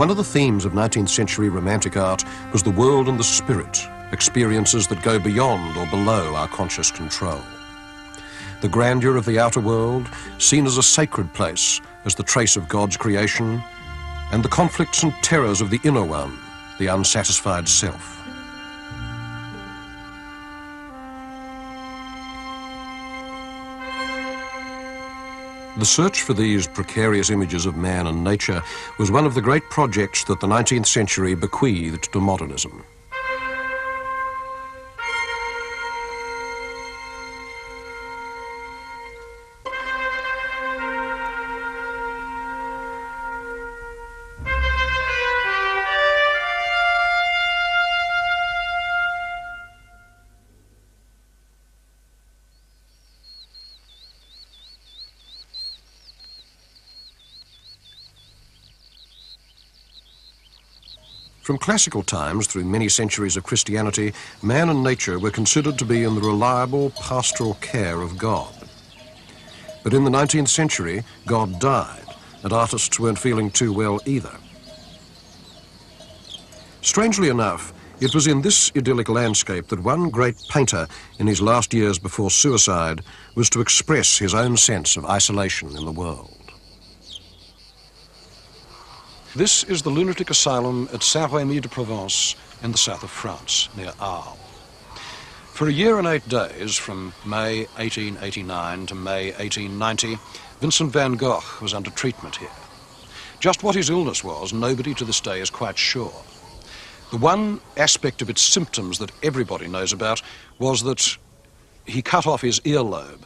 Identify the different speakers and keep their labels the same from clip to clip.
Speaker 1: One of the themes of 19th century Romantic art was the world and the spirit, experiences that go beyond or below our conscious control. The grandeur of the outer world, seen as a sacred place, as the trace of God's creation, and the conflicts and terrors of the inner one, the unsatisfied self. The search for these precarious images of man and nature was one of the great projects that the 19th century bequeathed to modernism. From classical times through many centuries of Christianity, man and nature were considered to be in the reliable pastoral care of God. But in the 19th century, God died, and artists weren't feeling too well either. Strangely enough, it was in this idyllic landscape that one great painter, in his last years before suicide, was to express his own sense of isolation in the world. This is the lunatic asylum at Saint-Rémy-de-Provence in the south of France, near Arles. For a year and 8 days, from May 1889 to May 1890, Vincent van Gogh was under treatment here. Just what his illness was, nobody to this day is quite sure. The one aspect of its symptoms that everybody knows about was that he cut off his earlobe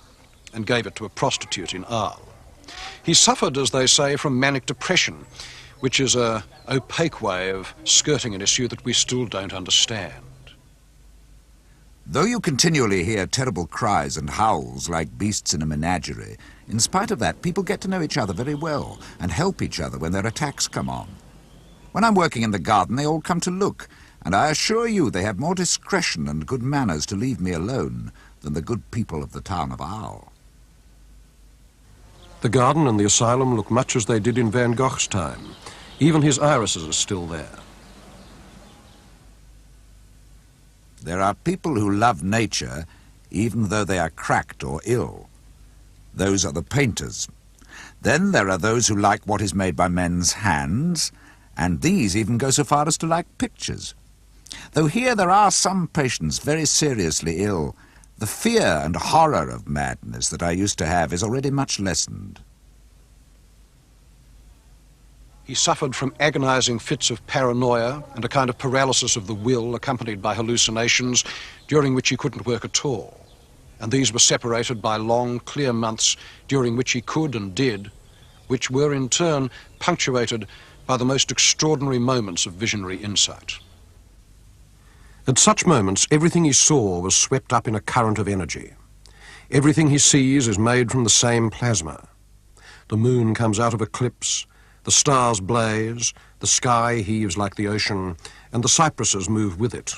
Speaker 1: and gave it to a prostitute in Arles. He suffered, as they say, from manic depression, which is an opaque way of skirting an issue that we still don't understand.
Speaker 2: Though you continually hear terrible cries and howls like beasts in a menagerie, in spite of that, people get to know each other very well and help each other when their attacks come on. When I'm working in the garden, they all come to look, and I assure you they have more discretion and good manners to leave me alone than the good people of the town of Arles.
Speaker 1: The garden and the asylum look much as they did in Van Gogh's time. Even his irises are still there.
Speaker 2: There are people who love nature even though they are cracked or ill. Those are the painters. Then there are those who like what is made by men's hands, and these even go so far as to like pictures. Though here there are some patients very seriously ill, the fear and horror of madness that I used to have is already much lessened.
Speaker 1: He suffered from agonizing fits of paranoia and a kind of paralysis of the will accompanied by hallucinations during which he couldn't work at all. And these were separated by long, clear months during which he could and did, which were in turn punctuated by the most extraordinary moments of visionary insight. At such moments, everything he saw was swept up in a current of energy. Everything he sees is made from the same plasma. The moon comes out of eclipse, the stars blaze, the sky heaves like the ocean, and the cypresses move with it.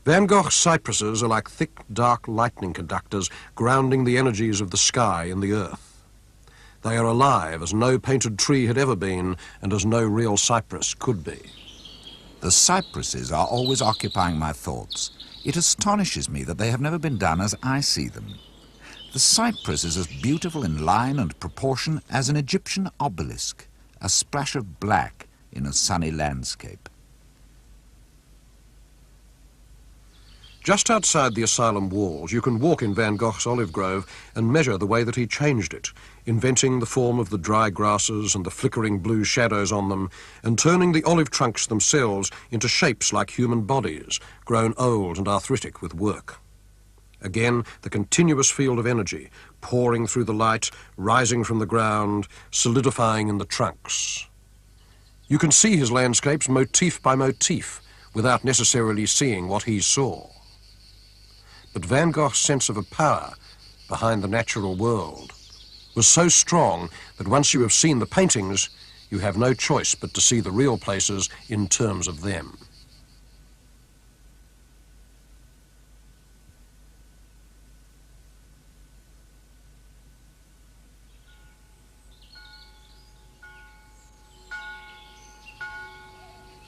Speaker 1: Van Gogh's cypresses are like thick, dark lightning conductors grounding the energies of the sky and the earth. They are alive as no painted tree had ever been and as no real cypress could be.
Speaker 2: The cypresses are always occupying my thoughts. It astonishes me that they have never been done as I see them. The cypress is as beautiful in line and proportion as an Egyptian obelisk, a splash of black in a sunny landscape.
Speaker 1: Just outside the asylum walls, you can walk in Van Gogh's olive grove and measure the way that he changed it, inventing the form of the dry grasses and the flickering blue shadows on them, and turning the olive trunks themselves into shapes like human bodies, grown old and arthritic with work. Again, the continuous field of energy, pouring through the light, rising from the ground, solidifying in the trunks. You can see his landscapes motif by motif, without necessarily seeing what he saw. But Van Gogh's sense of a power behind the natural world was so strong that once you have seen the paintings, you have no choice but to see the real places in terms of them.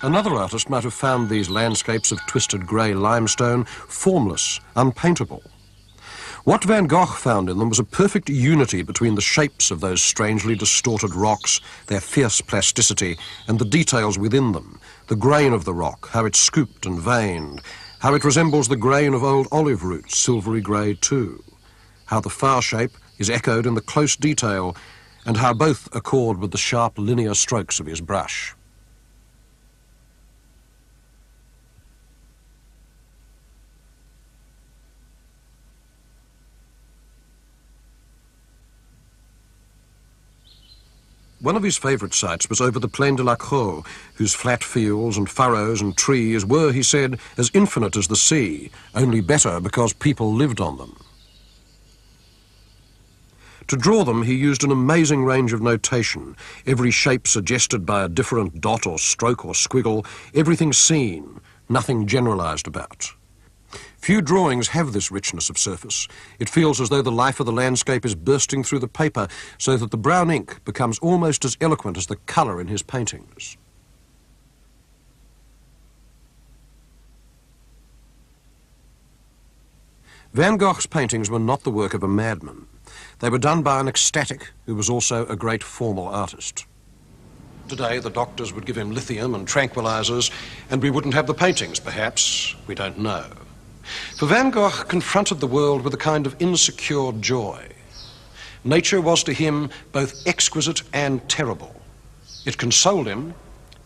Speaker 1: Another artist might have found these landscapes of twisted grey limestone formless, unpaintable. What Van Gogh found in them was a perfect unity between the shapes of those strangely distorted rocks, their fierce plasticity, and the details within them, the grain of the rock, how it's scooped and veined, how it resembles the grain of old olive roots, silvery grey too, how the far shape is echoed in the close detail, and how both accord with the sharp linear strokes of his brush. One of his favourite sites was over the Plaine de la Crau, whose flat fields and furrows and trees were, he said, as infinite as the sea, only better because people lived on them. To draw them, he used an amazing range of notation, every shape suggested by a different dot or stroke or squiggle, everything seen, nothing generalised about. Few drawings have this richness of surface. It feels as though the life of the landscape is bursting through the paper, so that the brown ink becomes almost as eloquent as the colour in his paintings. Van Gogh's paintings were not the work of a madman. They were done by an ecstatic who was also a great formal artist. Today, the doctors would give him lithium and tranquilizers, and we wouldn't have the paintings, perhaps. We don't know. For Van Gogh confronted the world with a kind of insecure joy. Nature was to him both exquisite and terrible. It consoled him,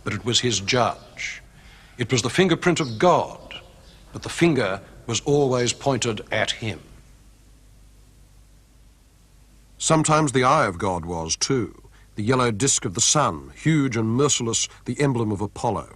Speaker 1: but it was his judge. It was the fingerprint of God, but the finger was always pointed at him. Sometimes the eye of God was, too, the yellow disk of the sun, huge and merciless, the emblem of Apollo.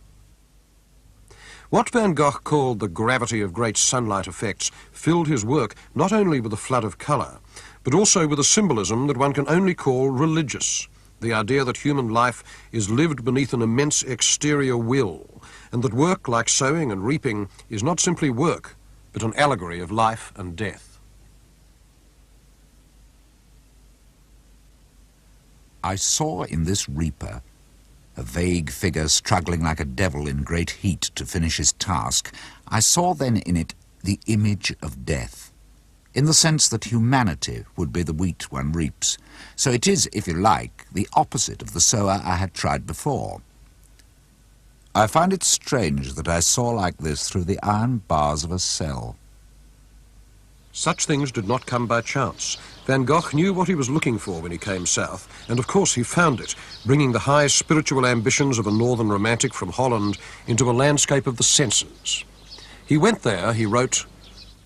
Speaker 1: What Van Gogh called the gravity of great sunlight effects filled his work not only with a flood of colour, but also with a symbolism that one can only call religious, the idea that human life is lived beneath an immense exterior will, and that work, like sowing and reaping, is not simply work, but an allegory of life and death.
Speaker 2: I saw in this reaper, a vague figure struggling like a devil in great heat to finish his task, I saw then in it the image of death, in the sense that humanity would be the wheat one reaps. So it is, if you like, the opposite of the sower I had tried before. I find it strange that I saw like this through the iron bars of a cell.
Speaker 1: Such things did not come by chance. Van Gogh knew what he was looking for when he came south, and of course he found it, bringing the high spiritual ambitions of a northern romantic from Holland into a landscape of the senses. He went there, he wrote,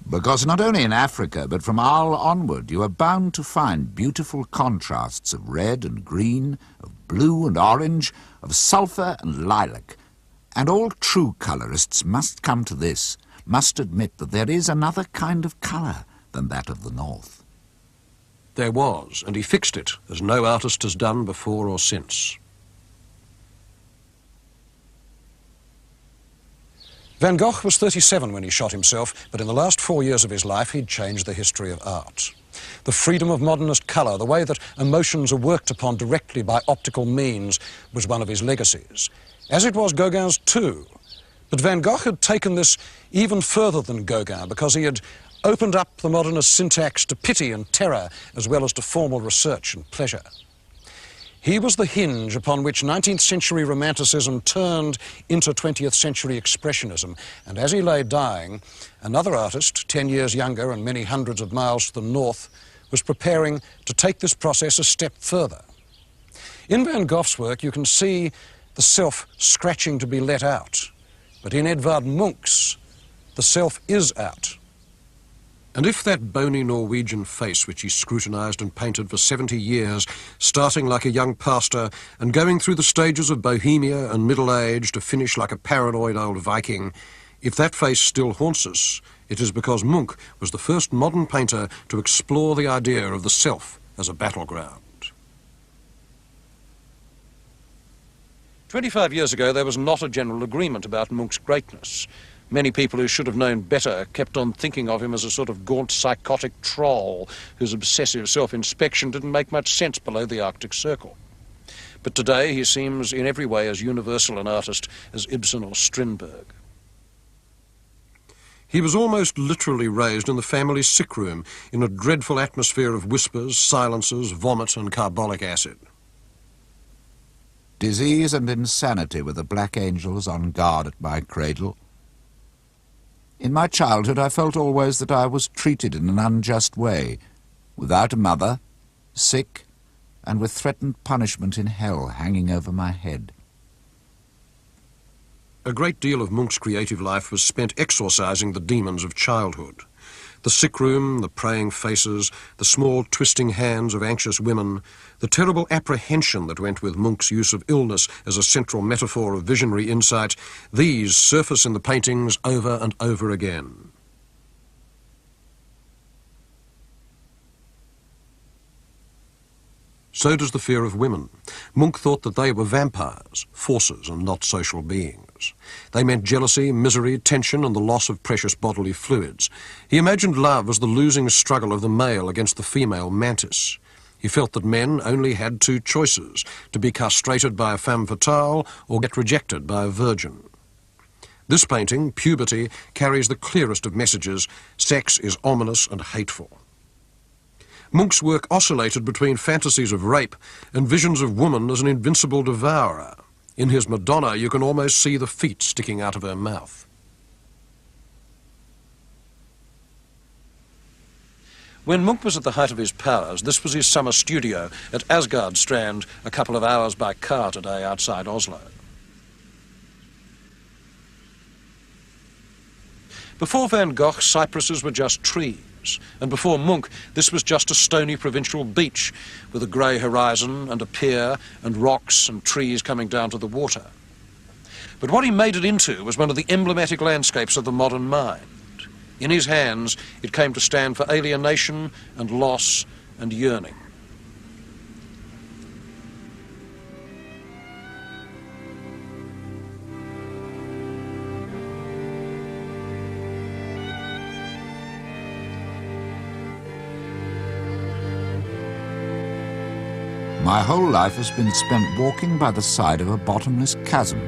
Speaker 2: "Because not only in Africa, but from Arles onward, you are bound to find beautiful contrasts of red and green, of blue and orange, of sulphur and lilac. And all true colourists must come to this, must admit that there is another kind of colour than that of the north."
Speaker 1: There was, and he fixed it, as no artist has done before or since. Van Gogh was 37 when he shot himself, but in the last 4 years of his life he'd changed the history of art. The freedom of modernist colour, the way that emotions are worked upon directly by optical means, was one of his legacies, as it was Gauguin's too. But Van Gogh had taken this even further than Gauguin, because he had opened up the modernist syntax to pity and terror, as well as to formal research and pleasure. He was the hinge upon which 19th century Romanticism turned into 20th century Expressionism, and as he lay dying, another artist, 10 years younger and many hundreds of miles to the north, was preparing to take this process a step further. In Van Gogh's work you can see the self scratching to be let out, but in Edvard Munch's, the self is out. And if that bony Norwegian face which he scrutinised and painted for 70 years, starting like a young pastor and going through the stages of bohemia and middle age to finish like a paranoid old Viking, if that face still haunts us, it is because Munch was the first modern painter to explore the idea of the self as a battleground. 25 years ago, there was not a general agreement about Munch's greatness. Many people who should have known better kept on thinking of him as a sort of gaunt psychotic troll whose obsessive self-inspection didn't make much sense below the Arctic Circle. but today he seems in every way as universal an artist as Ibsen or Strindberg. He was almost literally raised in the family sick room in a dreadful atmosphere of whispers, silences, vomit and carbolic acid.
Speaker 2: Disease and insanity were the black angels on guard at my cradle. In my childhood I felt always that I was treated in an unjust way, without a mother, sick, and with threatened punishment in hell hanging over my head.
Speaker 1: A great deal of Munch's creative life was spent exorcising the demons of childhood. The sick room, the praying faces, the small twisting hands of anxious women, the terrible apprehension that went with Munch's use of illness as a central metaphor of visionary insight, these surface in the paintings over and over again. So does the fear of women. Munch thought that they were vampires, forces and not social beings. They meant jealousy, misery, tension and the loss of precious bodily fluids. He imagined love as the losing struggle of the male against the female mantis. He felt that men only had two choices, to be castrated by a femme fatale or get rejected by a virgin. This painting, Puberty, carries the clearest of messages. Sex is ominous and hateful. Munch's work oscillated between fantasies of rape and visions of woman as an invincible devourer. In his Madonna, you can almost see the feet sticking out of her mouth. When Munch was at the height of his powers, this was his summer studio at Asgard Strand, a couple of hours by car today outside Oslo. Before Van Gogh, cypresses were just trees. And before Munch, this was just a stony provincial beach with a grey horizon and a pier and rocks and trees coming down to the water. But what he made it into was one of the emblematic landscapes of the modern mind. In his hands, it came to stand for alienation and loss and yearning.
Speaker 2: My whole life has been spent walking by the side of a bottomless chasm,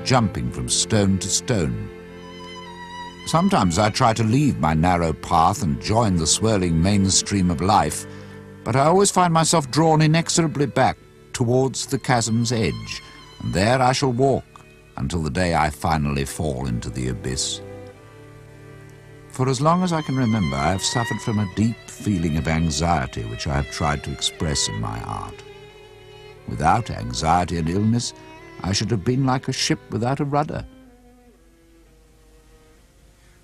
Speaker 2: jumping from stone to stone. Sometimes I try to leave my narrow path and join the swirling mainstream of life, but I always find myself drawn inexorably back towards the chasm's edge, and there I shall walk until the day I finally fall into the abyss. For as long as I can remember, I have suffered from a deep feeling of anxiety which I have tried to express in my art. Without anxiety and illness, I should have been like a ship without a rudder.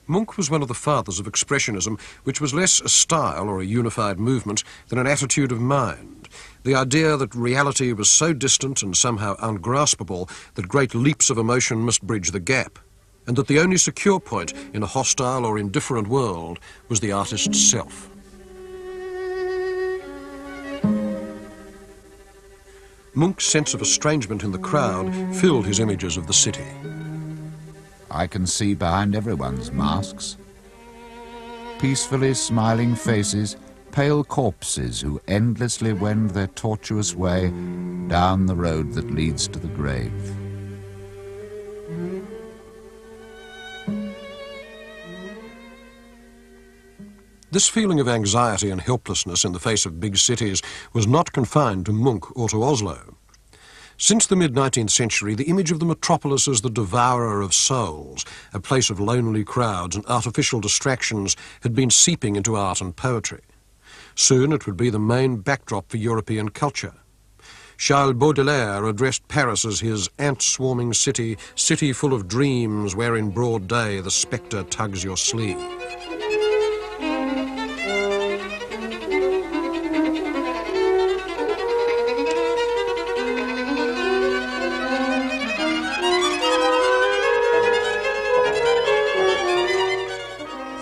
Speaker 1: Munch was one of the fathers of Expressionism, which was less a style or a unified movement than an attitude of mind. The idea that reality was so distant and somehow ungraspable that great leaps of emotion must bridge the gap, and that the only secure point in a hostile or indifferent world was the artist's self. Munch's sense of estrangement in the crowd filled his images of the city.
Speaker 2: I can see behind everyone's masks. Peacefully smiling faces, pale corpses who endlessly wend their tortuous way down the road that leads to the grave.
Speaker 1: This feeling of anxiety and helplessness in the face of big cities was not confined to Munch or to Oslo. Since the mid-19th century, the image of the metropolis as the devourer of souls, a place of lonely crowds and artificial distractions, had been seeping into art and poetry. Soon it would be the main backdrop for European culture. Charles Baudelaire addressed Paris as his ant-swarming city, city full of dreams where in broad day the spectre tugs your sleeve.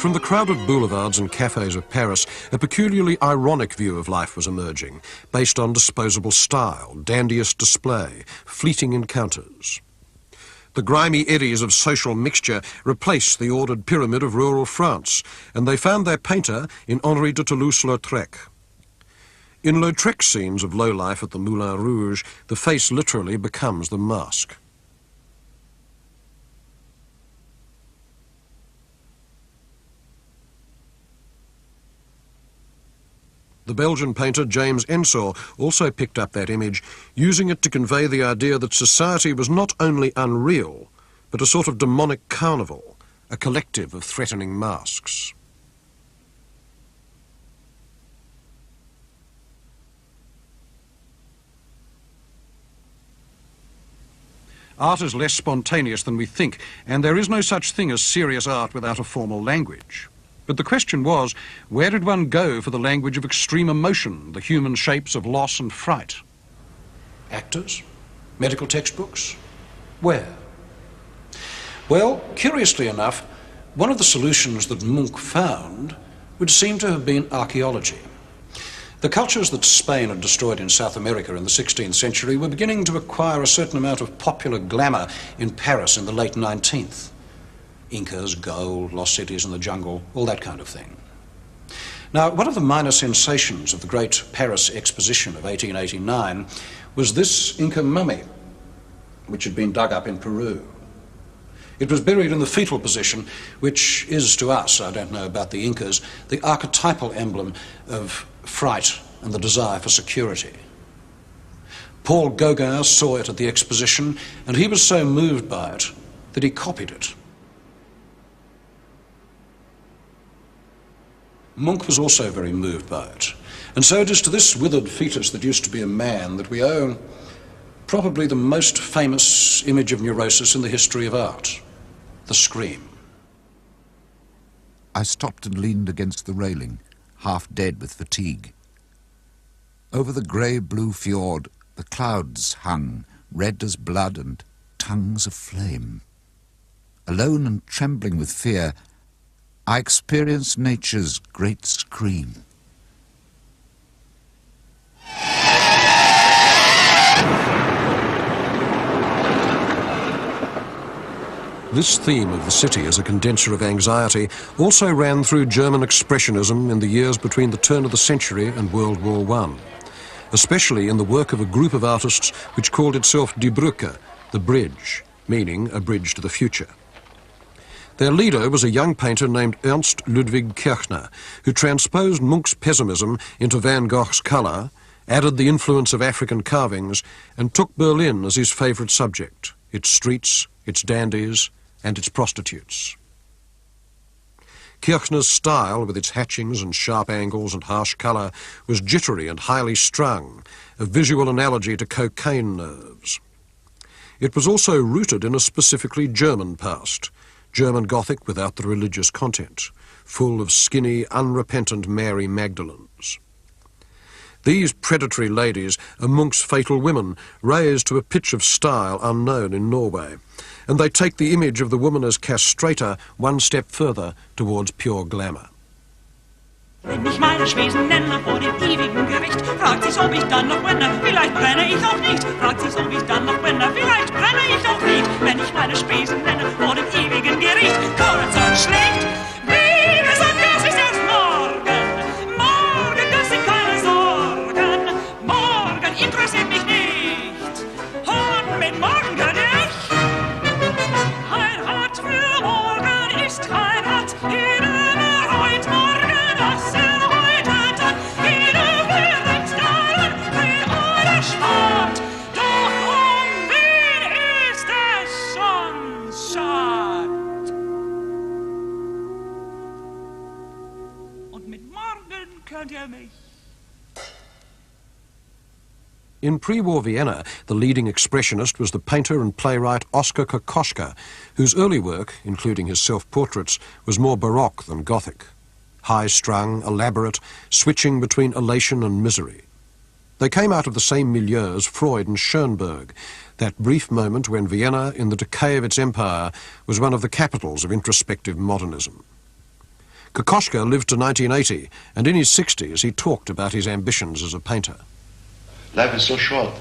Speaker 1: From the crowded boulevards and cafes of Paris, a peculiarly ironic view of life was emerging, based on disposable style, dandiest display, fleeting encounters. The grimy eddies of social mixture replaced the ordered pyramid of rural France, and they found their painter in Henri de Toulouse-Lautrec. In Lautrec's scenes of low life at the Moulin Rouge, the face literally becomes the mask. The Belgian painter James Ensor also picked up that image, using it to convey the idea that society was not only unreal, but a sort of demonic carnival, a collective of threatening masks. Art is less spontaneous than we think, and there is no such thing as serious art without a formal language. But the question was, where did one go for the language of extreme emotion, the human shapes of loss and fright? Actors? Medical textbooks? Where? Well, curiously enough, one of the solutions that Munch found would seem to have been archaeology. The cultures that Spain had destroyed in South America in the 16th century were beginning to acquire a certain amount of popular glamour in Paris in the late 19th. Incas, gold, lost cities in the jungle, all that kind of thing. Now, one of the minor sensations of the great Paris exposition of 1889 was this Inca mummy, which had been dug up in Peru. It was buried in the fetal position, which is to us, I don't know about the Incas, the archetypal emblem of fright and the desire for security. Paul Gauguin saw it at the exposition, and he was so moved by it that he copied it. Munch was also very moved by it, and so it is to this withered fetus that used to be a man that we owe probably the most famous image of neurosis in the history of art, the scream.
Speaker 2: I stopped and leaned against the railing, half dead with fatigue. Over the grey-blue fjord, the clouds hung, red as blood and tongues of flame. Alone and trembling with fear, I experienced nature's great scream.
Speaker 1: This theme of the city as a condenser of anxiety also ran through German expressionism in the years between the turn of the century and World War I, especially in the work of a group of artists which called itself Die Brücke, the bridge, meaning a bridge to the future. Their leader was a young painter named Ernst Ludwig Kirchner, who transposed Munch's pessimism into Van Gogh's colour, added the influence of African carvings, and took Berlin as his favourite subject, its streets, its dandies, and its prostitutes. Kirchner's style, with its hatchings and sharp angles and harsh colour, was jittery and highly strung, a visual analogy to cocaine nerves. It was also rooted in a specifically German past, German Gothic without the religious content, full of skinny, unrepentant Mary Magdalens. These predatory ladies are Munch's fatal women, raised to a pitch of style unknown in Norway, and they take the image of the woman as castrator one step further towards pure glamour.
Speaker 3: Wenn ich meine Spesen nenne vor dem ewigen Gericht, fragt sich, ob ich dann noch brenne, vielleicht brenne ich auch nicht. Fragt sich, ob ich dann noch brenne, vielleicht brenne ich auch nicht. Wenn ich meine Spesen nenne vor dem ewigen Gericht, kurz und schlecht, wie gesagt, das ist erst morgen. Morgen, das sind keine Sorgen. Morgen interessiert mich nicht. Und mit morgen kann ich. Heirat für morgen ist Heirat.
Speaker 1: In pre-war Vienna, the leading expressionist was the painter and playwright Oskar Kokoschka, whose early work, including his self-portraits, was more Baroque than Gothic. High-strung, elaborate, switching between elation and misery. They came out of the same milieu as Freud and Schoenberg, that brief moment when Vienna, in the decay of its empire, was one of the capitals of introspective modernism. Kokoschka lived to 1980, and in his 60s he talked about his ambitions as a painter.
Speaker 4: Life is so short,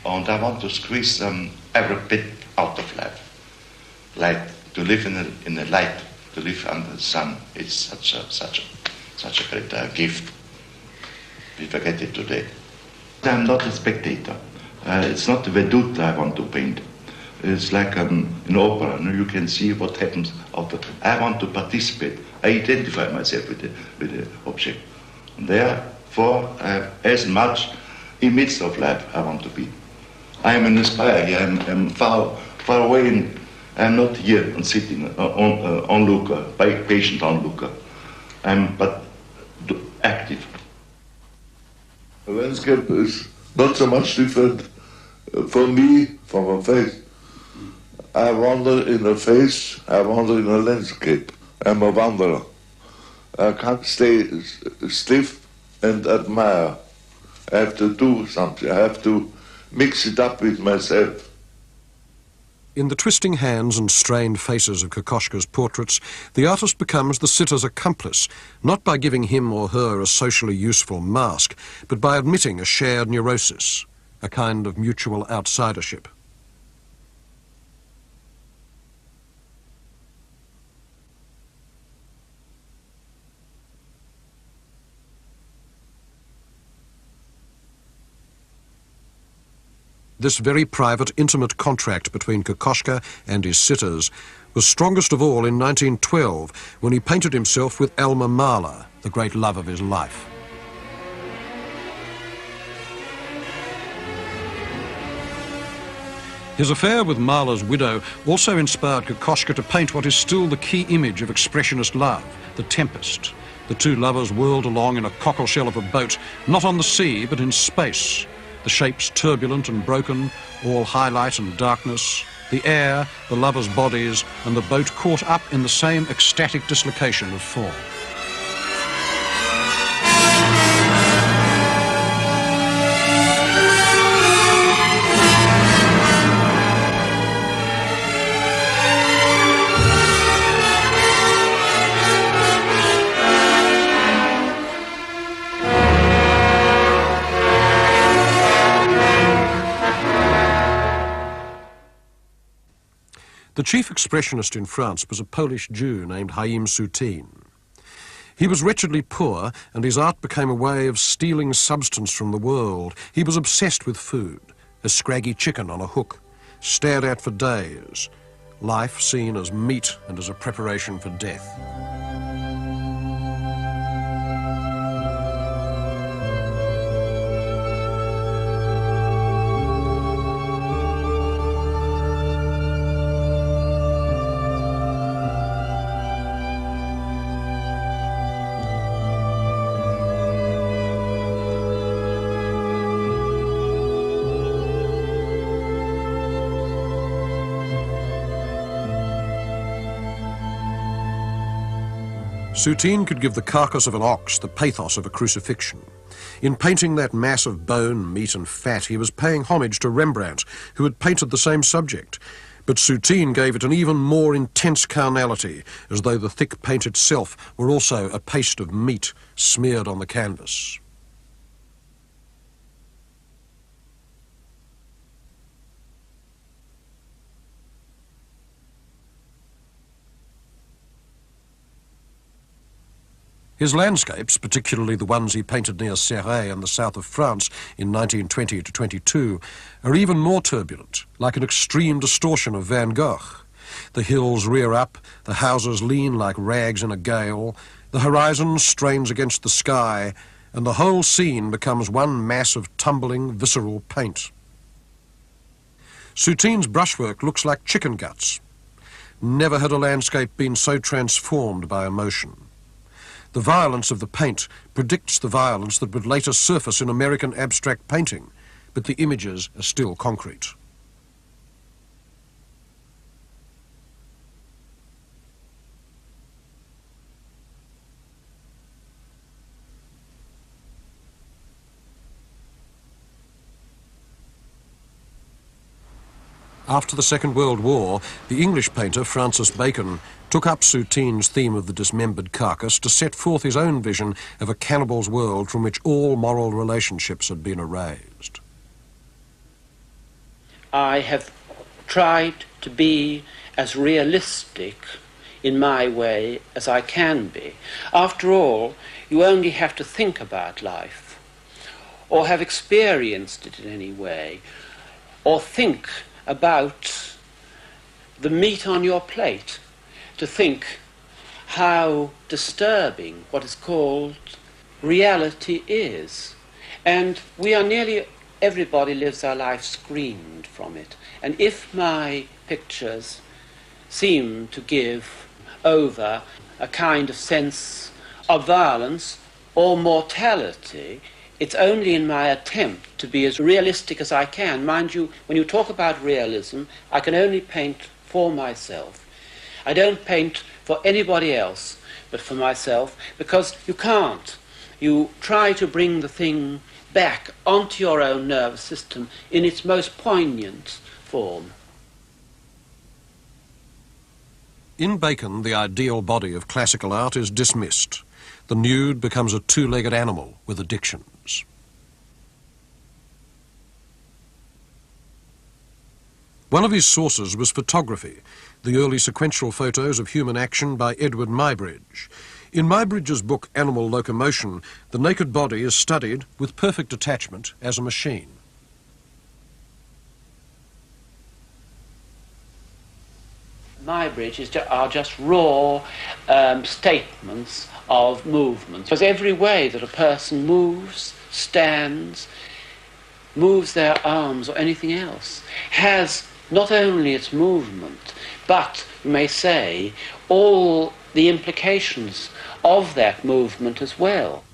Speaker 4: and I want to squeeze every bit out of life. Like to live in the light, to live under the sun. It's such a great gift. We forget it today. I'm not a spectator. It's not the vedute I want to paint. It's like an opera. You can see what happens out there. I want to participate. I identify myself with the object. And therefore, as much in midst of life I want to be. I am an aspire here. I'm far away. I'm not here and sitting onlooker, patient onlooker. I'm but active.
Speaker 5: The landscape is not so much different for me from a face. I wander in a face, I wander in a landscape. I'm a wanderer. I can't stay stiff and admire. I have to do something. I have to mix it up with myself.
Speaker 1: In the twisting hands and strained faces of Kokoschka's portraits, the artist becomes the sitter's accomplice, not by giving him or her a socially useful mask, but by admitting a shared neurosis, a kind of mutual outsidership. This very private, intimate contract between Kokoschka and his sitters was strongest of all in 1912, when he painted himself with Alma Mahler, the great love of his life. His affair with Mahler's widow also inspired Kokoschka to paint what is still the key image of expressionist love, The Tempest. The two lovers whirled along in a cockleshell of a boat, not on the sea, but in space. The shapes turbulent and broken, all highlight and darkness, the air, the lovers' bodies, and the boat caught up in the same ecstatic dislocation of form. The chief expressionist in France was a Polish Jew named Chaim Soutine. He was wretchedly poor, and his art became a way of stealing substance from the world. He was obsessed with food, a scraggy chicken on a hook, stared at for days, life seen as meat and as a preparation for death. Soutine could give the carcass of an ox the pathos of a crucifixion. In painting that mass of bone, meat and fat, he was paying homage to Rembrandt, who had painted the same subject. But Soutine gave it an even more intense carnality, as though the thick paint itself were also a paste of meat smeared on the canvas. His landscapes, particularly the ones he painted near Céret in the south of France in 1920 to 22, are even more turbulent, like an extreme distortion of Van Gogh. The hills rear up, the houses lean like rags in a gale, the horizon strains against the sky, and the whole scene becomes one mass of tumbling, visceral paint. Soutine's brushwork looks like chicken guts. Never had a landscape been so transformed by emotion. The violence of the paint predicts the violence that would later surface in American abstract painting, but the images are still concrete. After the Second World War, the English painter Francis Bacon took up Soutine's theme of the dismembered carcass to set forth his own vision of a cannibal's world from which all moral relationships had been erased.
Speaker 6: I have tried to be as realistic in my way as I can be. After all, you only have to think about life. or have experienced it in any way, or think about the meat on your plate, to think how disturbing what is called reality is. And we are nearly, everybody lives their life screened from it. And if my pictures seem to give over a kind of sense of violence or mortality, it's only in my attempt to be as realistic as I can. Mind you, when you talk about realism, I can only paint for myself. I don't paint for anybody else but for myself, because you can't. You try to bring the thing back onto your own nervous system in its most poignant form.
Speaker 1: In Bacon, the ideal body of classical art is dismissed. The nude becomes a two-legged animal with addictions. One of his sources was photography, the early sequential photos of human action by Edward Muybridge. In Muybridge's book Animal Locomotion, the naked body is studied with perfect detachment as a machine.
Speaker 6: Muybridge are just raw statements of movements. Because every way that a person moves, stands, moves their arms or anything else has not only its movement, but, you may say, all the implications of that movement as well.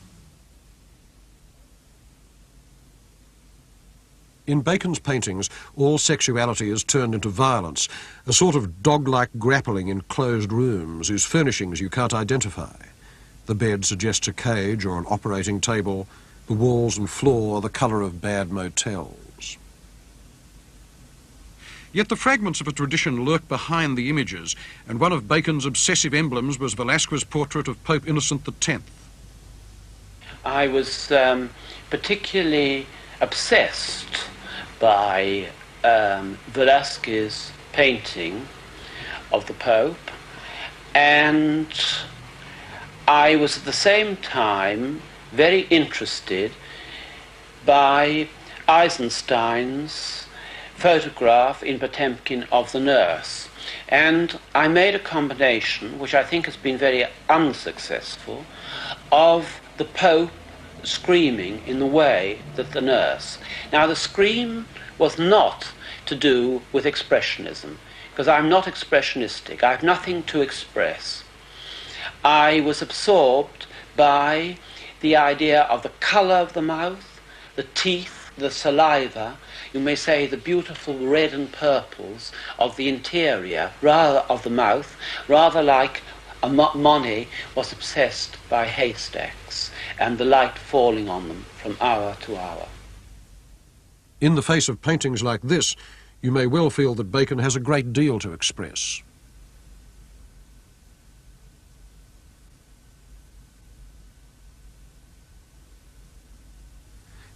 Speaker 1: In Bacon's paintings, all sexuality is turned into violence, a sort of dog-like grappling in closed rooms whose furnishings you can't identify. The bed suggests a cage or an operating table. The walls and floor are the colour of bad motels. Yet the fragments of a tradition lurk behind the images, and one of Bacon's obsessive emblems was Velázquez's portrait of Pope Innocent X.
Speaker 6: I was particularly obsessed by Velázquez's painting of the Pope, and I was at the same time very interested by Eisenstein's photograph in Potemkin of the nurse. And I made a combination, which I think has been very unsuccessful, of the Pope screaming in the way that the nurse. Now, the scream was not to do with expressionism, because I'm not expressionistic. I have nothing to express. I was absorbed by the idea of the colour of the mouth, the teeth, the saliva, you may say the beautiful red and purples of the interior, rather of the mouth, rather like Monet was obsessed by haystacks and the light falling on them from hour to hour.
Speaker 1: In the face of paintings like this, you may well feel that Bacon has a great deal to express.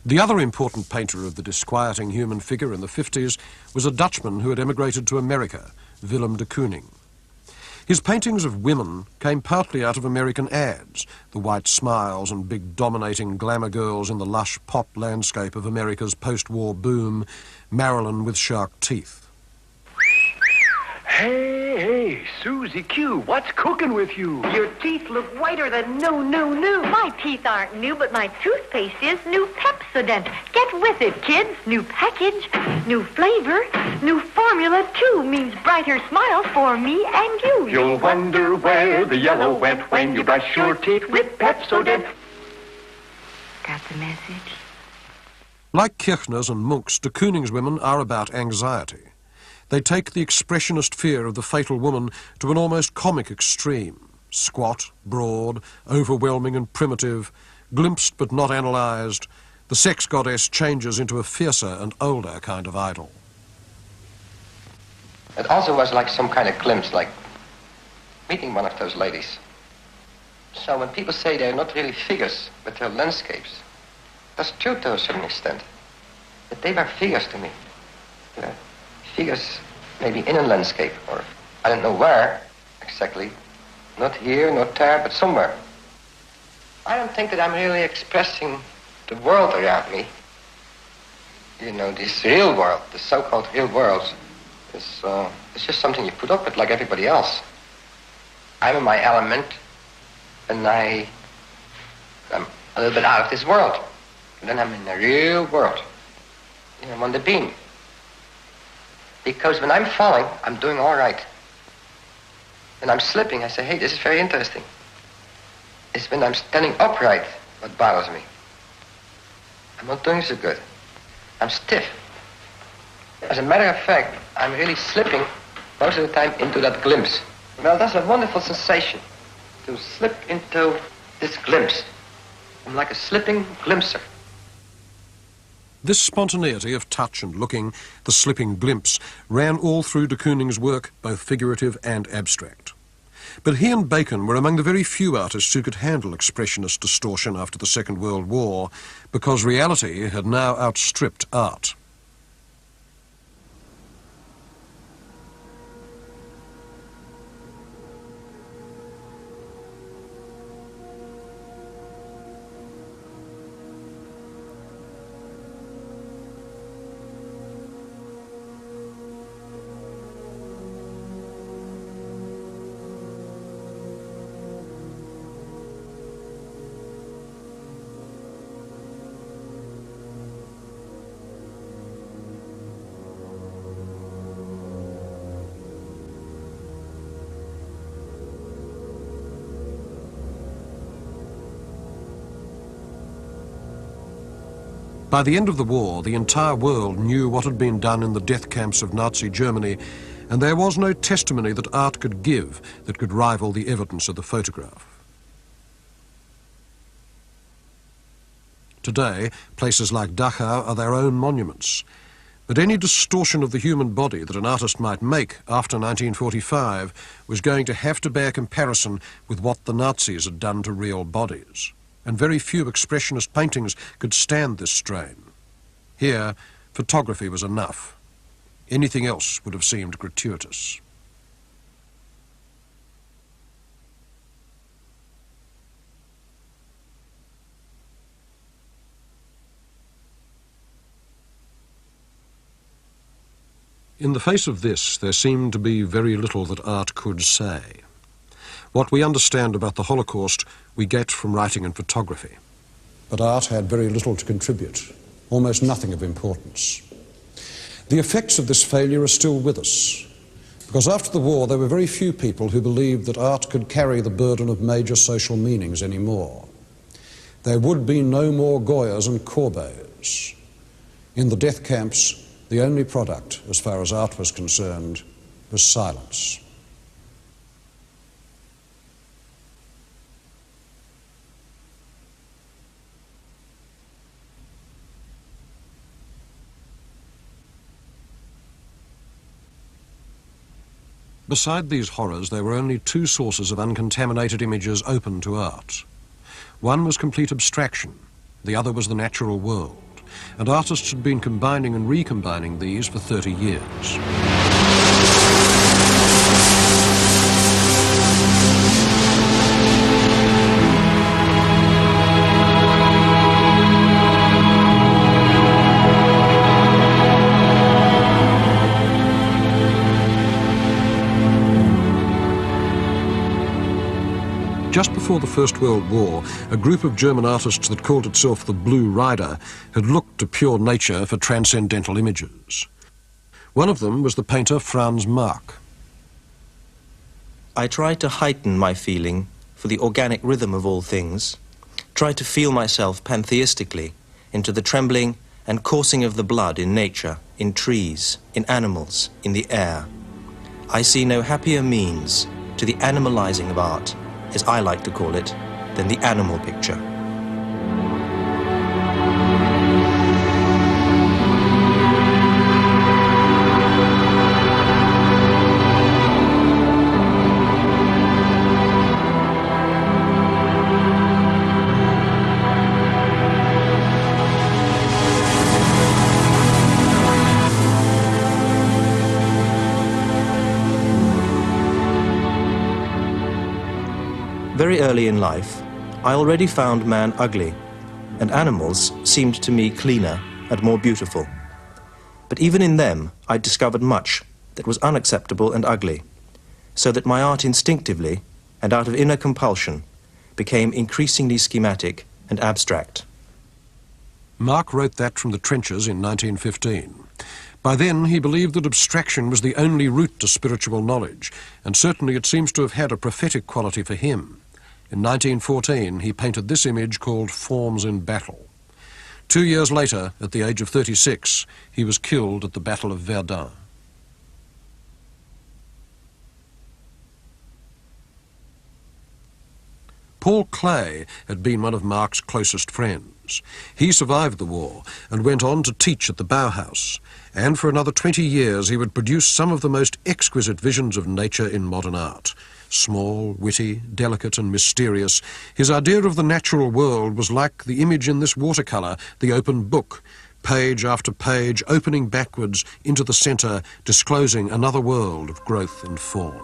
Speaker 1: The other important painter of the disquieting human figure in the 50s was a Dutchman who had emigrated to America, Willem de Kooning. His paintings of women came partly out of American ads, the white smiles and big dominating glamour girls in the lush pop landscape of America's post-war boom, Marilyn with shark teeth.
Speaker 7: Hey, Susie Q, what's cooking with you?
Speaker 8: Your teeth look whiter than new. My teeth aren't new, but my toothpaste is new Pepsodent. Get with it, kids. New package, new flavor, new formula, too, means brighter smiles for me and you.
Speaker 7: You'll wonder where the yellow went when you brush your teeth with Pepsodent.
Speaker 8: Got the message?
Speaker 1: Like Kirchner's and Munch's, de Kooning's women are about anxiety. They take the expressionist fear of the fatal woman to an almost comic extreme. Squat, broad, overwhelming and primitive, glimpsed but not analysed, the sex goddess changes into a fiercer and older kind of idol.
Speaker 9: It also was like some kind of glimpse, like meeting one of those ladies. So when people say they're not really figures, but they're landscapes, that's true to a certain extent. But they were figures to me. You know, figures maybe in a landscape, or I don't know where exactly. Not here, not there, but somewhere. I don't think that I'm really expressing the world around me, you know, this real world, the so-called real world, is it's just something you put up with like everybody else. I'm in my element, and I'm a little bit out of this world. And then I'm in the real world. You know, I'm on the beam. Because when I'm falling, I'm doing all right. When I'm slipping, I say, hey, this is very interesting. It's when I'm standing upright what bothers me. I'm not doing so good. I'm stiff. As a matter of fact, I'm really slipping most of the time into that glimpse. Well, that's a wonderful sensation, to slip into this glimpse. I'm like a slipping glimpser.
Speaker 1: This spontaneity of touch and looking, the slipping glimpse, ran all through de Kooning's work, both figurative and abstract. But he and Bacon were among the very few artists who could handle expressionist distortion after the Second World War, because reality had now outstripped art. By the end of the war, the entire world knew what had been done in the death camps of Nazi Germany, and there was no testimony that art could give that could rival the evidence of the photograph. Today, places like Dachau are their own monuments, but any distortion of the human body that an artist might make after 1945 was going to have to bear comparison with what the Nazis had done to real bodies. And very few expressionist paintings could stand this strain. Here, photography was enough. Anything else would have seemed gratuitous. In the face of this, there seemed to be very little that art could say. What we understand about the Holocaust we get from writing and photography. But art had very little to contribute, almost nothing of importance. The effects of this failure are still with us, because after the war there were very few people who believed that art could carry the burden of major social meanings anymore. There would be no more Goyas and Courbets. In the death camps, the only product, as far as art was concerned, was silence. Beside these horrors, there were only two sources of uncontaminated images open to art. One was complete abstraction, the other was the natural world, and artists had been combining and recombining these for 30 years. Just before the First World War, a group of German artists that called itself the Blue Rider had looked to pure nature for transcendental images. One of them was the painter Franz Marc.
Speaker 10: I tried to heighten my feeling for the organic rhythm of all things, tried to feel myself pantheistically into the trembling and coursing of the blood in nature, in trees, in animals, in the air. I see no happier means to the animalizing of art, as I like to call it, than the animal picture. Very early in life, I already found man ugly, and animals seemed to me cleaner and more beautiful. But even in them, I discovered much that was unacceptable and ugly, so that my art instinctively, and out of inner compulsion, became increasingly schematic and abstract.
Speaker 1: Mark wrote that from the trenches in 1915. By then, he believed that abstraction was the only route to spiritual knowledge, and certainly it seems to have had a prophetic quality for him. In 1914, he painted this image called Forms in Battle. 2 years later, at the age of 36, he was killed at the Battle of Verdun. Paul Klee had been one of Mark's closest friends. He survived the war and went on to teach at the Bauhaus, and for another 20 years he would produce some of the most exquisite visions of nature in modern art. Small, witty, delicate and mysterious, his idea of the natural world was like the image in this watercolour, the open book, page after page opening backwards into the centre, disclosing another world of growth and form.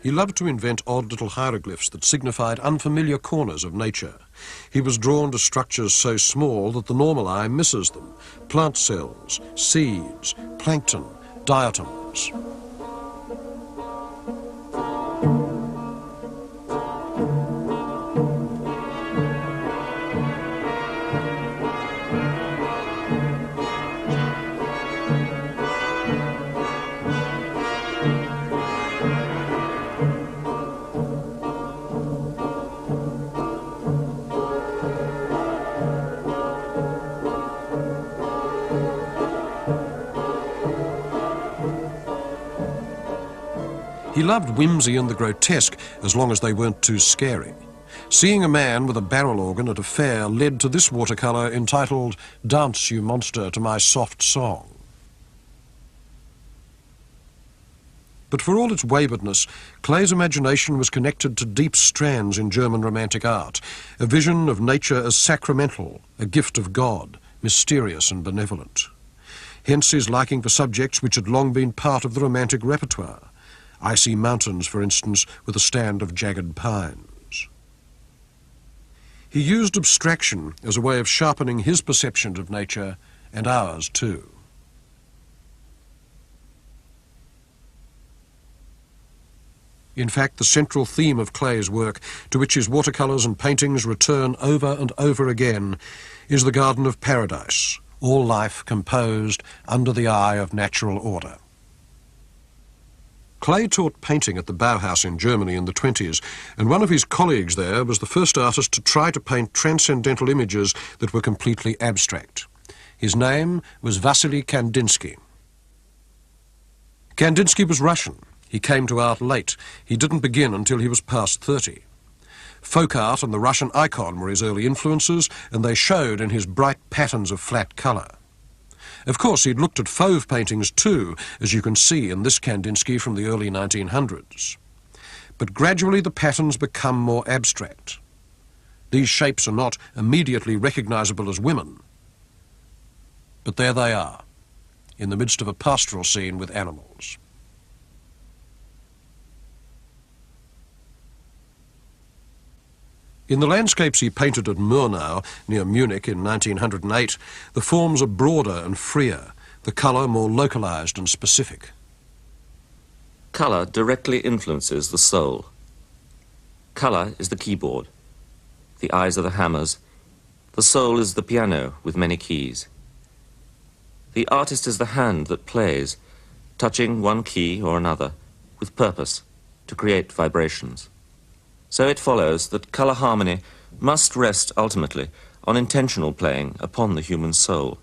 Speaker 1: He loved to invent odd little hieroglyphs that signified unfamiliar corners of nature. He was drawn to structures so small that the normal eye misses them: plant cells, seeds, plankton, diatoms. He loved whimsy and the grotesque as long as they weren't too scary. Seeing a man with a barrel organ at a fair led to this watercolour entitled "Dance, You Monster, to My Soft Song." But for all its waywardness, Klee's imagination was connected to deep strands in German Romantic art, a vision of nature as sacramental, a gift of God, mysterious and benevolent. Hence his liking for subjects which had long been part of the Romantic repertoire. Icy mountains, for instance, with a stand of jagged pines. He used abstraction as a way of sharpening his perception of nature, and ours too. In fact, the central theme of Klee's work, to which his watercolours and paintings return over and over again, is the Garden of Paradise, all life composed under the eye of natural order. Klee taught painting at the Bauhaus in Germany in the 1920s, and one of his colleagues there was the first artist to try to paint transcendental images that were completely abstract. His name was Wassily Kandinsky. Kandinsky was Russian. He came to art late. He didn't begin until he was past 30. Folk art and the Russian icon were his early influences, and they showed in his bright patterns of flat colour. Of course, he'd looked at fauve paintings too, as you can see in this Kandinsky from the early 1900s. But gradually the patterns become more abstract. These shapes are not immediately recognisable as women, but there they are, in the midst of a pastoral scene with animals. In the landscapes he painted at Murnau, near Munich in 1908, the forms are broader and freer, the colour more localised and specific.
Speaker 11: Colour directly influences the soul. color is the keyboard. The eyes are the hammers. The soul is the piano with many keys. The artist is the hand that plays, touching one key or another, with purpose, to create vibrations. So it follows that color harmony must rest ultimately on intentional playing upon the human soul.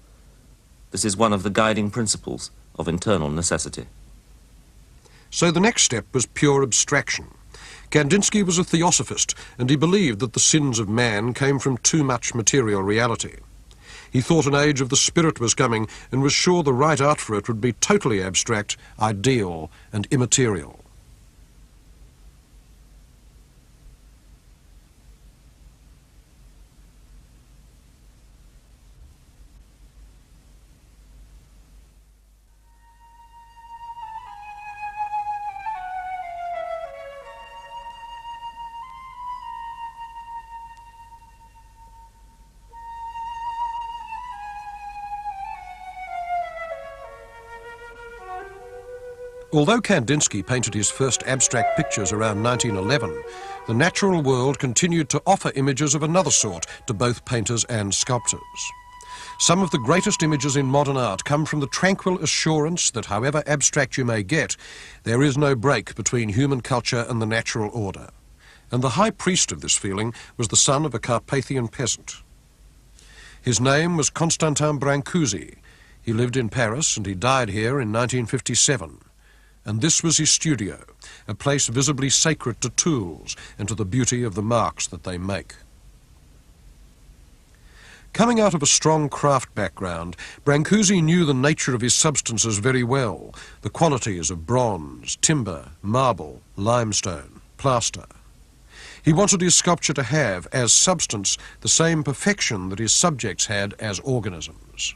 Speaker 11: This is one of the guiding principles of internal necessity.
Speaker 1: So the next step was pure abstraction. Kandinsky was a theosophist, and he believed that the sins of man came from too much material reality. He thought an age of the spirit was coming, and was sure the right art for it would be totally abstract, ideal, and immaterial. Although Kandinsky painted his first abstract pictures around 1911, the natural world continued to offer images of another sort to both painters and sculptors. Some of the greatest images in modern art come from the tranquil assurance that however abstract you may get, there is no break between human culture and the natural order. And the high priest of this feeling was the son of a Carpathian peasant. His name was Constantin Brancusi. He lived in Paris and he died here in 1957. And this was his studio, a place visibly sacred to tools and to the beauty of the marks that they make. Coming out of a strong craft background, Brancusi knew the nature of his substances very well, the qualities of bronze, timber, marble, limestone, plaster. He wanted his sculpture to have, as substance, the same perfection that his subjects had as organisms.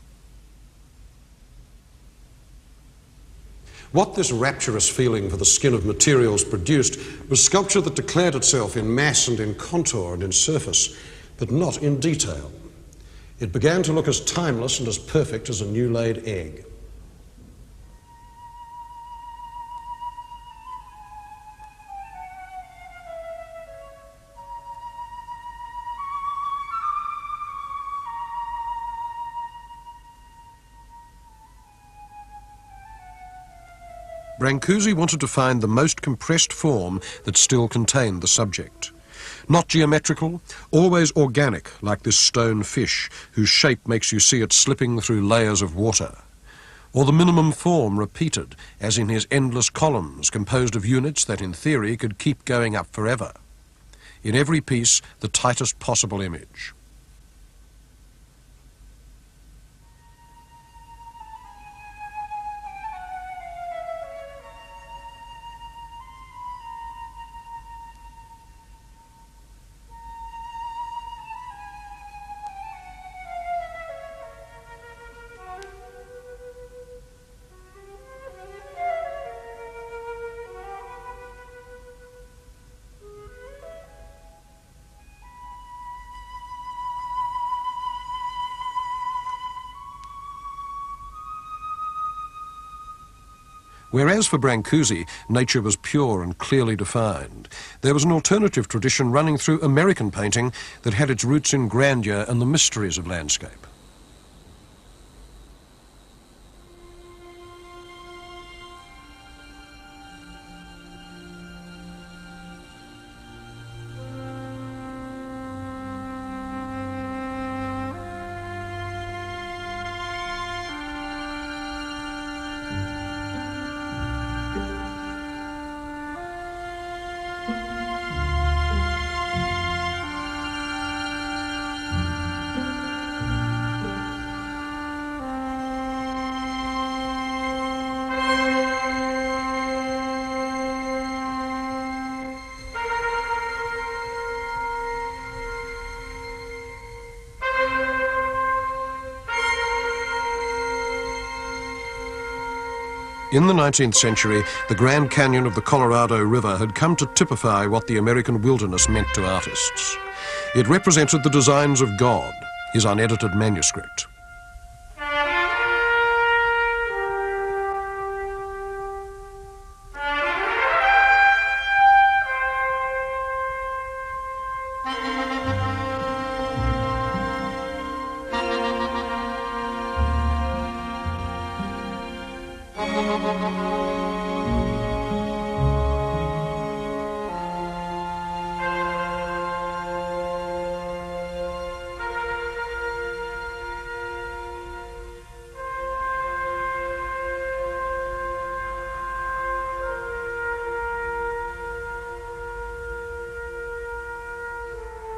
Speaker 1: What this rapturous feeling for the skin of materials produced was sculpture that declared itself in mass and in contour and in surface, but not in detail. It began to look as timeless and as perfect as a new-laid egg. Brancusi wanted to find the most compressed form that still contained the subject. Not geometrical, always organic, like this stone fish, whose shape makes you see it slipping through layers of water. Or the minimum form repeated, as in his endless columns, composed of units that in theory could keep going up forever. In every piece, the tightest possible image. Whereas for Brancusi, nature was pure and clearly defined, there was an alternative tradition running through American painting that had its roots in grandeur and the mysteries of landscape. In the 19th century, the Grand Canyon of the Colorado River had come to typify what the American wilderness meant to artists. It represented the designs of God, his unedited manuscript.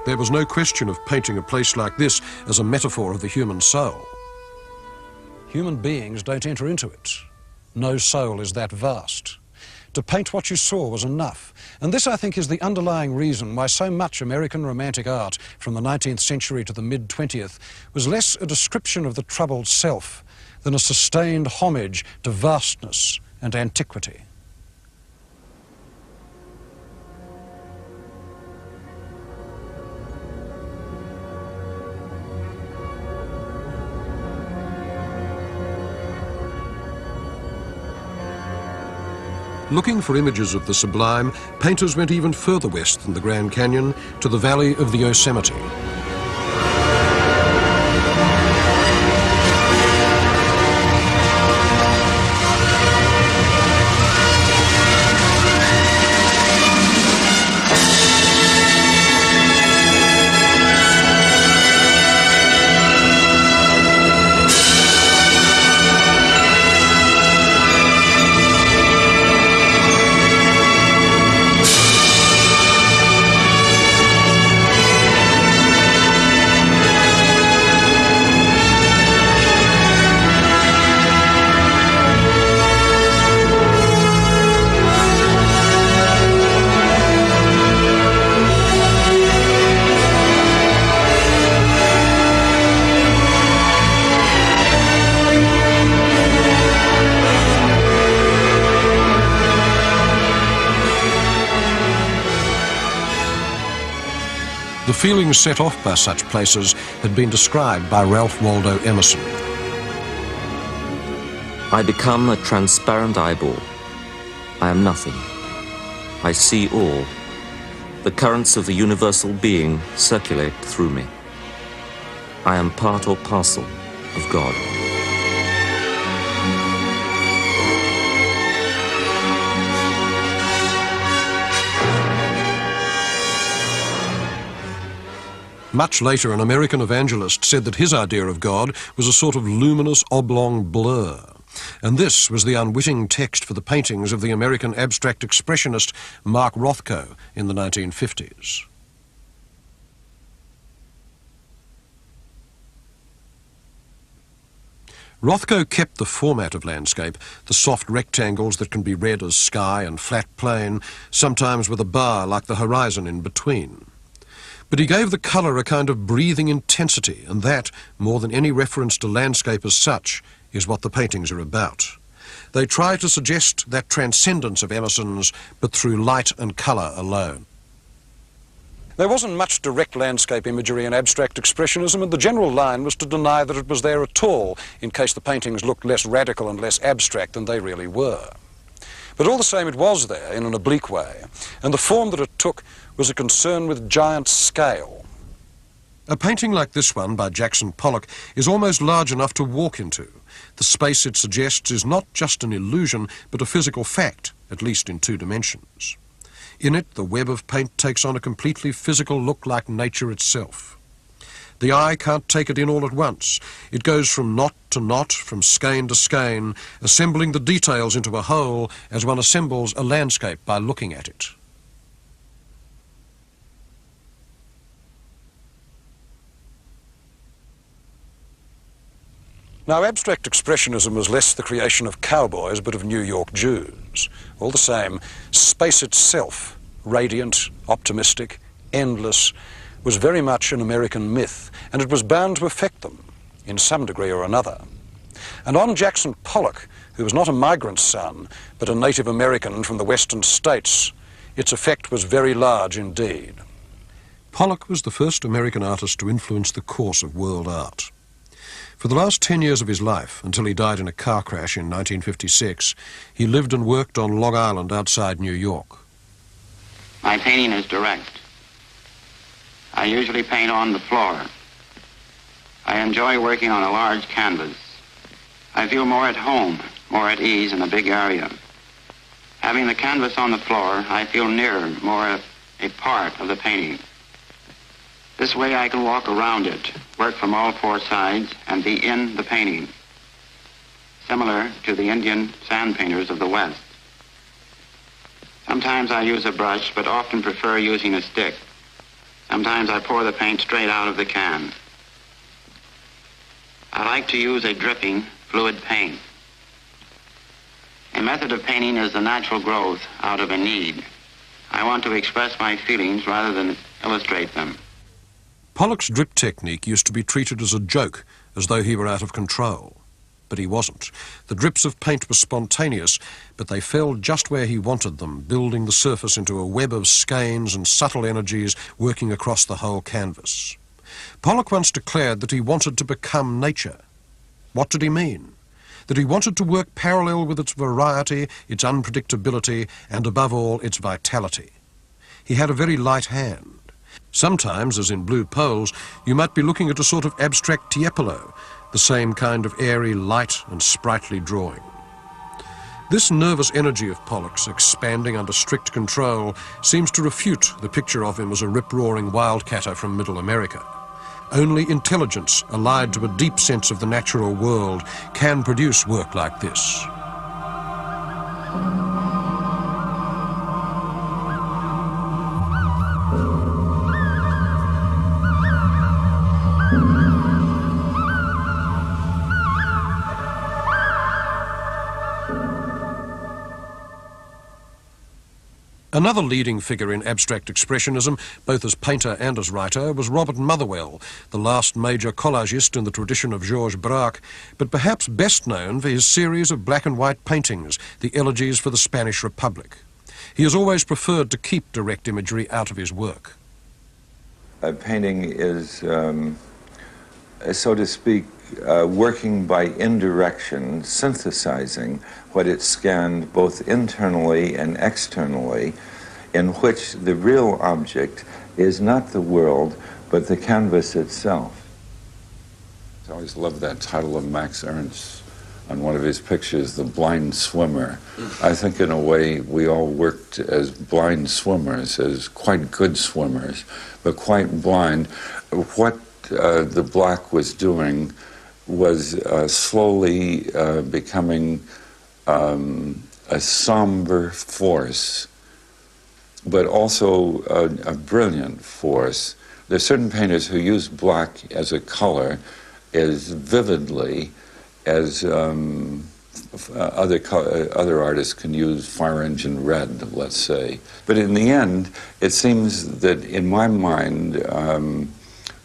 Speaker 1: There was no question of painting a place like this as a metaphor of the human soul. Human beings don't enter into it. No soul is that vast. To paint what you saw was enough. And this, I think, is the underlying reason why so much American romantic art from the 19th century to the mid-20th was less a description of the troubled self than a sustained homage to vastness and antiquity. Looking for images of the sublime, painters went even further west than the Grand Canyon to the valley of the Yosemite. The feelings set off by such places had been described by Ralph Waldo Emerson.
Speaker 11: I become a transparent eyeball. I am nothing. I see all. The currents of the universal being circulate through me. I am part or parcel of God.
Speaker 1: Much later, an American evangelist said that his idea of God was a sort of luminous oblong blur. And this was the unwitting text for the paintings of the American abstract expressionist Mark Rothko in the 1950s. Rothko kept the format of landscape, the soft rectangles that can be read as sky and flat plain, sometimes with a bar like the horizon in between. But he gave the colour a kind of breathing intensity, and that, more than any reference to landscape as such, is what the paintings are about. They try to suggest that transcendence of Emerson's, but through light and colour alone. There wasn't much direct landscape imagery in abstract expressionism, and the general line was to deny that it was there at all, in case the paintings looked less radical and less abstract than they really were. But all the same, it was there in an oblique way, and the form that it took was a concern with giant scale. A painting like this one by Jackson Pollock is almost large enough to walk into. The space it suggests is not just an illusion, but a physical fact, at least in 2 dimensions. In it, the web of paint takes on a completely physical look like nature itself. The eye can't take it in all at once. It goes from knot to knot, from skein to skein, assembling the details into a whole as one assembles a landscape by looking at it. Now, abstract expressionism was less the creation of cowboys, but of New York Jews. All the same, space itself, radiant, optimistic, endless, was very much an American myth, and it was bound to affect them, in some degree or another. And on Jackson Pollock, who was not a migrant's son, but a Native American from the western states, its effect was very large indeed. Pollock was the first American artist to influence the course of world art. For the last 10 years of his life, until he died in a car crash in 1956, he lived and worked on Long Island outside New York.
Speaker 12: My painting is direct. I usually paint on the floor. I enjoy working on a large canvas. I feel more at home, more at ease in a big area. Having the canvas on the floor, I feel nearer, more a part of the painting. This way I can walk around it, work from all 4 sides, and be in the painting, similar to the Indian sand painters of the West. Sometimes I use a brush, but often prefer using a stick. Sometimes I pour the paint straight out of the can. I like to use a dripping fluid paint. A method of painting is the natural growth out of a need. I want to express my feelings rather than illustrate them.
Speaker 1: Pollock's drip technique used to be treated as a joke, as though he were out of control. But he wasn't. The drips of paint were spontaneous, but they fell just where he wanted them, building the surface into a web of skeins and subtle energies working across the whole canvas. Pollock once declared that he wanted to become nature. What did he mean? That he wanted to work parallel with its variety, its unpredictability, and above all, its vitality. He had a very light hand. Sometimes, as in Blue Poles, you might be looking at a sort of abstract Tiepolo, the same kind of airy, light and sprightly drawing. This nervous energy of Pollock's, expanding under strict control, seems to refute the picture of him as a rip-roaring wildcatter from Middle America. Only intelligence, allied to a deep sense of the natural world, can produce work like this. Another leading figure in abstract expressionism, both as painter and as writer, was Robert Motherwell, the last major collagist in the tradition of Georges Braque, but perhaps best known for his series of black and white paintings, the Elegies for the Spanish Republic. He has always preferred to keep direct imagery out of his work.
Speaker 13: Painting is, so to speak, working by indirection, synthesizing what it scanned both internally and externally, in which the real object is not the world, but the canvas itself.
Speaker 14: I always loved that title of Max Ernst on one of his pictures, The Blind Swimmer. I think in a way we all worked as blind swimmers, as quite good swimmers, but quite blind. What the black was doing was slowly becoming a somber force, but also a brilliant force. There are certain painters who use black as a color as vividly as other artists can use fire engine red, let's say. But in the end, it seems that in my mind,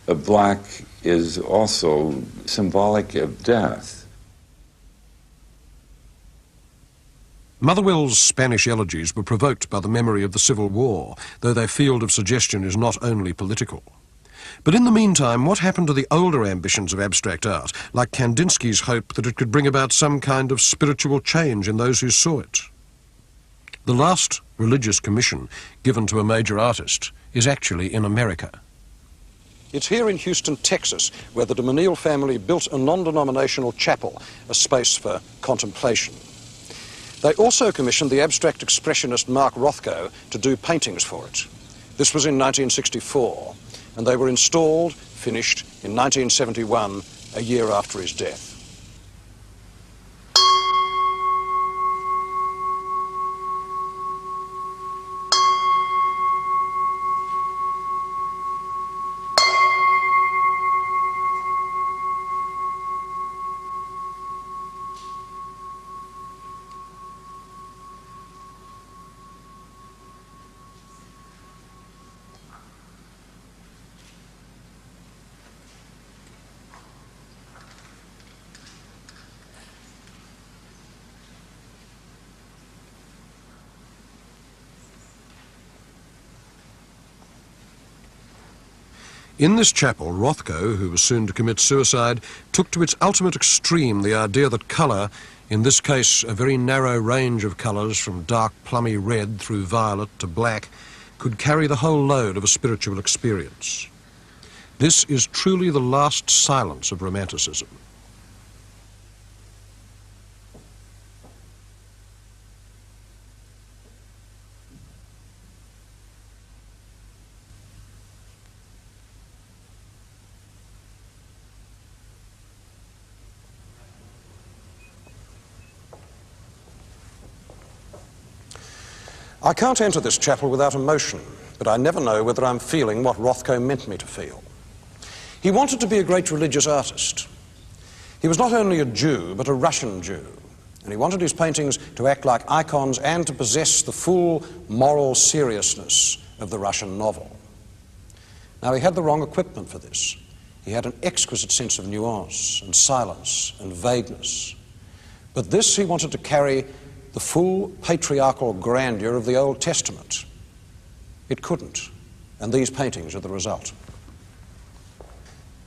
Speaker 14: black is also symbolic of death.
Speaker 1: Motherwell's Spanish elegies were provoked by the memory of the Civil War, though their field of suggestion is not only political. But in the meantime, what happened to the older ambitions of abstract art, like Kandinsky's hope that it could bring about some kind of spiritual change in those who saw it? The last religious commission given to a major artist is actually in America. It's here in Houston, Texas, where the de Menil family built a non-denominational chapel, a space for contemplation. They also commissioned the abstract expressionist Mark Rothko to do paintings for it. This was in 1964, and they were installed, finished, in 1971, a year after his death. In this chapel, Rothko, who was soon to commit suicide, took to its ultimate extreme the idea that colour, in this case a very narrow range of colours from dark plummy red through violet to black, could carry the whole load of a spiritual experience. This is truly the last silence of Romanticism. I can't enter this chapel without emotion, but I never know whether I'm feeling what Rothko meant me to feel. He wanted to be a great religious artist. He was not only a Jew, but a Russian Jew, and he wanted his paintings to act like icons and to possess the full moral seriousness of the Russian novel. Now, he had the wrong equipment for this. He had an exquisite sense of nuance and silence and vagueness. But this he wanted to carry the full patriarchal grandeur of the Old Testament. It couldn't, and these paintings are the result.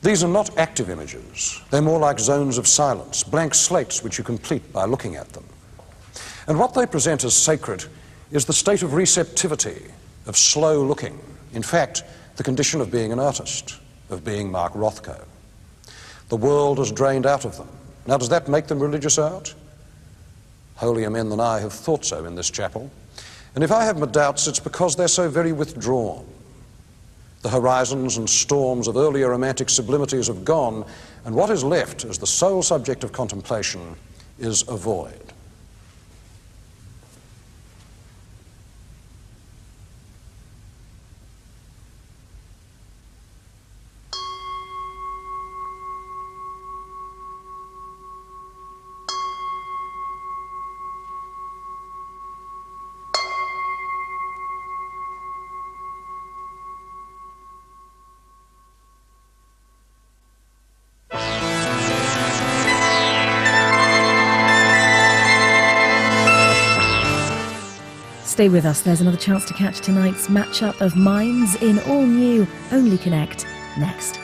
Speaker 1: These are not active images. They're more like zones of silence, blank slates which you complete by looking at them. And what they present as sacred is the state of receptivity, of slow looking. In fact, the condition of being an artist, of being Mark Rothko. The world has drained out of them. Now, does that make them religious art? Holier men than I have thought so in this chapel. And if I have my doubts, it's because they're so very withdrawn. The horizons and storms of earlier romantic sublimities have gone, and what is left as the sole subject of contemplation is a void.
Speaker 15: Stay with us, there's another chance to catch tonight's matchup of minds in all new Only Connect next.